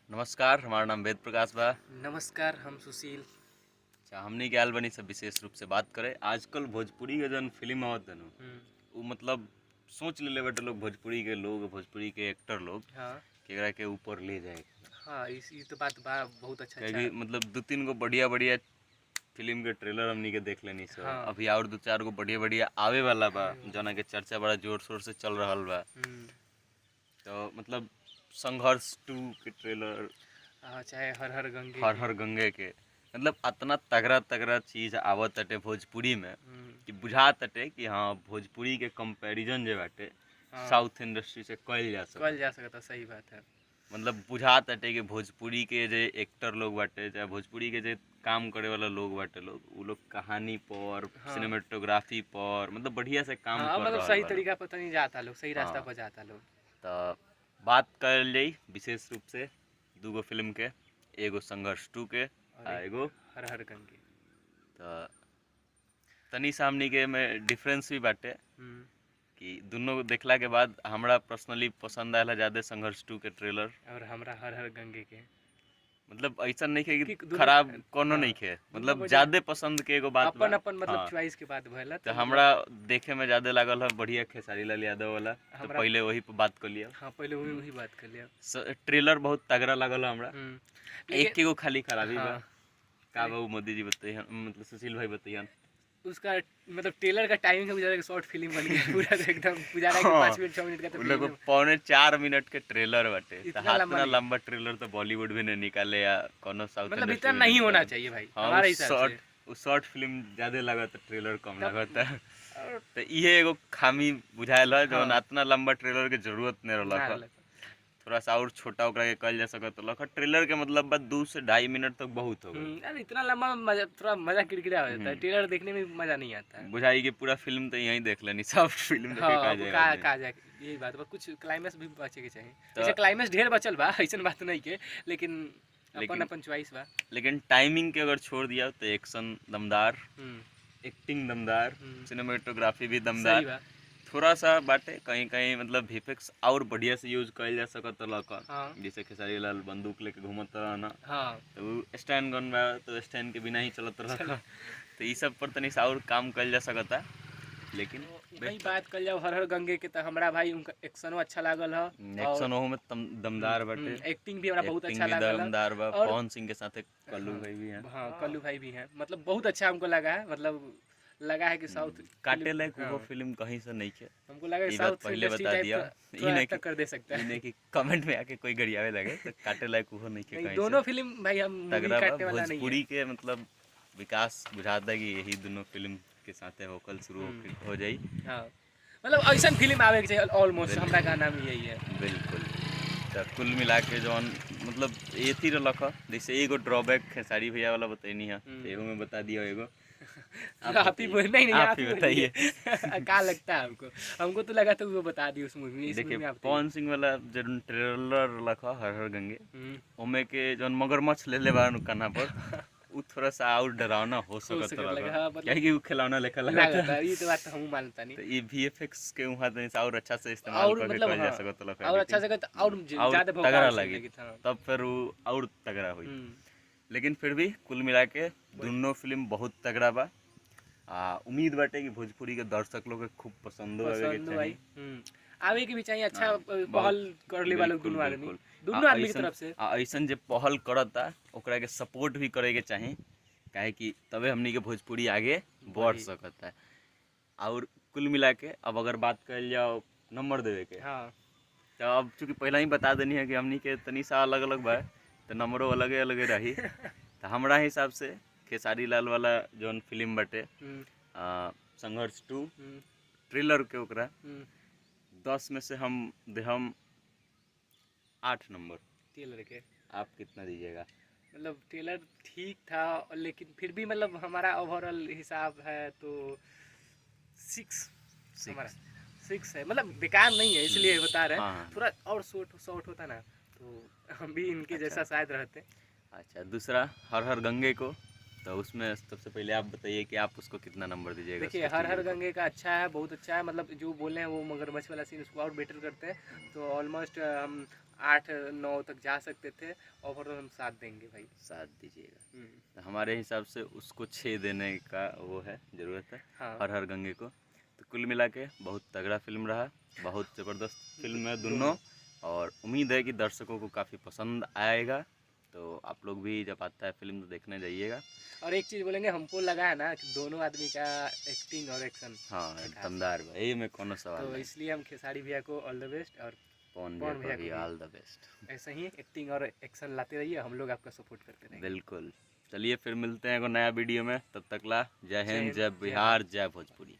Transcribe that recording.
नमस्कार, हमारा नाम वेद प्रकाश बा। नमस्कार, हम सुशील। अच्छा, हमनी के आयल बनी सब विशेष रूप से बात करे। आजकल भोजपुरी के जौन फिल्म आवत नु वो मतलब सोच लेले बाटे लोग, भोजपुरी के लोग, भोजपुरी के एक्टर लोग हाँ कि एकरा के ऊपर ले जाए। हाँ, ये तो बात बा बहुत अच्छा क्योंकि अच्छा। मतलब दो तीन गो बढ़िया बढ़िया फिल्म के ट्रेलर हमनी के देख लेनी सब। हाँ। अभी और दो चार गो बढ़िया बढ़िया आवे वाला बा, हम्म। जौना के चर्चा बड़ा जोर शोर से चल रहल बा। हम्म। तो मतलब संघर्ष 2 के ट्रेलर, चाहे हर हर गंगे हर के। हर गंगे के, मतलब इतना तगड़ा तगड़ा चीज आवत तटे भोजपुरी में हम्म। कि बुझा तटे कि हाँ भोजपुरी के कंपैरिजन जो बाटे हाँ, साउथ इंडस्ट्री से कइल जा कल सकता। जा सकता, सही बात है। मतलब बुझा तटे कि भोजपुरी के जे एक्टर लोग बाटे, चाहे भोजपुरी के जे काम करे वाला लोग बाटे, लोग वो लोग कहानी पर, हाँ सिनेमेटोग्राफी पर मतलब बढ़िया से काम हाँ, कर मतलब रहल सही बा लोग। तरीका पता नहीं जाता लोग, सही रास्ता हाँ, पर जाता लोग। तो बात करल जाई विशेष रूप से दूगो फिल्म के, एगो संघर्ष 2 के और आ एक एगो हर हर गंगे। तो तनी सामनी के में डिफरेंस भी बाटे हम्म। कि दोनों देखला के बाद हमरा पर्सनली पसंद आयल है ज़्यादा संघर्ष 2 के ट्रेलर। और हमरा हर हर गंगे के मतलब ऐसा नहीं है कि दोनों। खराब कोनो हाँ, नहीं है, दोनों मतलब को ज़्यादा पसंद के एगो बात बा। अपन अपन मतलब हाँ, चॉइस के बात भइला तो तो हमरा मतलब देखे में ज़्यादा लागल है बढ़िया खेसारी लाल यादव वाला, तो हमरा। पहले वही पे बात कर लिया। हाँ, पहले वही बात कर लिया। ट्रेलर बहुत तगड़ा लागल है हमरा। लेकिन एक एगो खाली खराबी बा, हाँ, का बाबू मोदी जी बताइए, मतलब सुशील भाई बताइए। उसका मतलब ट्रेलर का टाइमिंग गुजारा कि शॉर्ट फिल्म बन गया पूरा तो एकदम गुजारा कि हाँ, 5 मिनट 6 मिनट का तो उ लोग फिल्म। पौने 4 मिनट के ट्रेलर बाटे, तो इतना हाथ लंबा ना नहीं, लंबा ट्रेलर तो बॉलीवुड भी नहीं निकाले या कोनो साउथ मतलब इंडस्ट्री इतना भी नहीं नहीं होना निकाले। चाहिए भाई हाँ, हमारे हिसाब से। उस शॉर्ट फिल्म ज्यादा लागत, ट्रेलर कम तब लागत है। और तो इहे एगो खामी बुझायल है, जौन हाँ इतना लंबा ट्रेलर के जरूरत नहीं ना रहलक है। रहल। थोड़ा सा और छोटा ओकरा के कल जा सकत रहलक है। ट्रेलर के मतलब बस 2 से 2.5 मिनट तक बहुत हो गई। यार इतना लंबा मजा, थोड़ा मजा किरकिरा हो जाता है, हम्म, ट्रेलर देखने में मजा नहीं आता है। बुझाई कि पूरा फिल्म तो यहीं देख लेनी, सब फिल्म देखे हाँ, का अब जाएगा आदमी। कहा जाए यही बात बा, कुछ क्लाइमेक्स भी बचे के चाहिए। तो ऐसे क्लाइमेक्स ढेर बचल बा, ऐसन बात नहीं के, लेकिन अपन लेकिन अपन चॉइस बा। लेकिन टाइमिंग के अगर छोड़ दिया तो एक्शन दमदार, हम्म। एक्टिंग दमदार, हम्म। सिनेमेटोग्राफी भी सही दमदार। बा। थोड़ा सा बाटे कहीं कहीं मतलब वीएफएक्स और बढ़िया से यूज कइल जा सकत लका, हाँ जैसे खेसारी लाल बंदूक लेके घूमत रहना, हाँ, तो वो स्टैंड गन बा तो स्टैंड के बिना ही चलत चल। रहता। तो ई सब पर तनी सा और काम कइल जा सकता, लेकिन वही बेहतर बात कर जाओ हर हर गंगे के, तो हमरा भाई उनका एक्शनो अच्छा लागल है। और एक्शन ओहो में दमदार बाटे, एक्टिंग भी हमरा बहुत एक्टिंग अच्छा भी लागल है। दमदार बा। और पवन सिंह के साथ कल्लू हाँ भाई भी हैं। हाँ, कल्लू भाई भी हैं, मतलब बहुत अच्छा हमको लगा है, मतलब लगा है कि साउथ काटे फिल्म। लायक हाँ, वो फिल्म कहीं से नहीं है। हमको लगा कि ये बात साउथ पहले इंडस्ट्री बता टाइप दिया। का ई थोड़ा नहीं अच्छा कि कर दे सकता ई है। नहीं कि कमेंट में आके कोई गरियावे लगे तो काटे लायक वो नहीं के नहीं, कहीं दोनों से। फिल्म भाई हम मूवी तगड़ा बा काटने वाला नहीं है। भोजपुरी के मतलब विकास बुझाता है कि यही दोनों फिल्म के साथ होकल शुरू हो जाई। हाँ, मतलब ऐसा फिल्म आवे के चाहिए ऑलमोस्ट, हमरा बिल्कुल कहना भी यही है। बिल्कुल। तो कुल मिला के जौन मतलब ये थी रख, जैसे एगो ड्रॉबैक खेसारी भैया वाला बताइनी है, एगो में बता दियो एगो। आप ही बोल, नहीं नहीं, आप आप ही ही बताइए। बोलिए। क्या लगता है हमको, हमको तो लगा था वो बता दी उस मूवी में, इस मूवी देखिए में आप पवन सिंह वाला जो ट्रेलर रखा हर हर गंगे, हम्म, ओमे के जौन मगरमच्छ ले ले बारन कान्हा पर, उ थोड़ा सा और डरावना हो हो सकत सके रहा, लगा, हाँ क्या मतलब कि उ खिलौना लेखा लगा लगा था। था, ये तो बात तो हम मानता नहीं। तो ये वीएफएक्स के वहाँ तनी सा और अच्छा से इस्तेमाल और करके मतलब कइल जा हाँ, सकत लखा और अच्छा एडिटिंग, से और और ज्यादा तगड़ा भौकाल सही लगी, लगी था। तब फिर वो और तगड़ा हुई। हम्म। लेकिन फिर भी कुल मिला के दोनों फिल्म बहुत तगड़ा बा। उम्मीद बाटे कि भोजपुरी के दर्शक लोग के खूब पसंदो आवे के पसंद भाई। चाहिए। आवे के भी चाहिए, अच्छा हाँ, बहुत पहल कर ले वालों बिल्कुल दोनों आदमी, बिल्कुल। दोनों आदमी की ऐसन तरफ से। ऐसन जे पहल करता ओकरा के सपोर्ट भी करे के चाही, काहे कि तबे हमनी के भोजपुरी आगे बढ़ वही। सकता है। और कुल मिला के अब अगर बात कइल जाओ नंबर देवे के, हाँ तो अब चूंकि पहला ही बता देनी है कि हमनी के तनी सा अलग अलग बा, तो नंबरों अलगे अलगे रही। तो हमरा हिसाब से खेसारी लाल वाला जौन फिल्म बाटे हम्म। संघर्ष 2 हम्म। ट्रेलर के ओकरा हम्म। 10 में से हम देहम 8 नंबर। ट्रेलर के आप कितना दीजिएगा? मतलब ट्रेलर ठीक था, लेकिन फिर भी मतलब हमारा ओवरऑल हिसाब है तो 6। हमारा 6 है, मतलब बेकार नहीं है इसलिए बता रहे हाँ हैं, हाँ, थोड़ा और शॉर्ट शॉर्ट होता ना तो हम भी इनके अच्छा जैसा शायद रहते। अच्छा। दूसरा हर हर गंगे को तो उसमें सबसे पहले आप बताइए कि आप उसको कितना नंबर दीजिएगा? देखिए उसके हर हर trailer को? गंगे का अच्छा है, बहुत अच्छा है, मतलब जो बोले हैं वो मगरमच्छ वाला सीन उसको और बेटर करते हैं, तो ऑलमोस्ट हम 8-9 तक जा सकते थे, ओवरऑल हम 7 देंगे भाई। 7 दीजिएगा। हम्म, तो हमारे हिसाब से उसको 6 देने का वो है, ज़रूरत है, हाँ हर हर गंगे को। तो कुल मिला के बहुत तगड़ा फिल्म रहा, बहुत ज़बरदस्त फिल्म है दोनों। दोनों, और उम्मीद है कि दर्शकों को काफ़ी पसंद आएगा। तो आप लोग भी जब आता है फिल्म तो देखने जाइएगा। और एक चीज़ बोलेंगे, हमको लगा है ना कि दोनों आदमी का एक्टिंग और एक्शन हाँ, झकास, दमदार भाई, में कोनो सवाल तो नहीं। इसलिए हम खेसारी भैया को ऑल द बेस्ट, और पवन भैया पवन को भैया भी को भी ऑल द बेस्ट। ऐसे ही एक्टिंग और एक्शन लाते रहिए, हम लोग आपका सपोर्ट करते रहेंगे। बिल्कुल। चलिए फिर मिलते हैं एक नया वीडियो में, तब तक ला जय जय हिंद, हिंद, जय जय बिहार, भारत। जय भोजपुरी।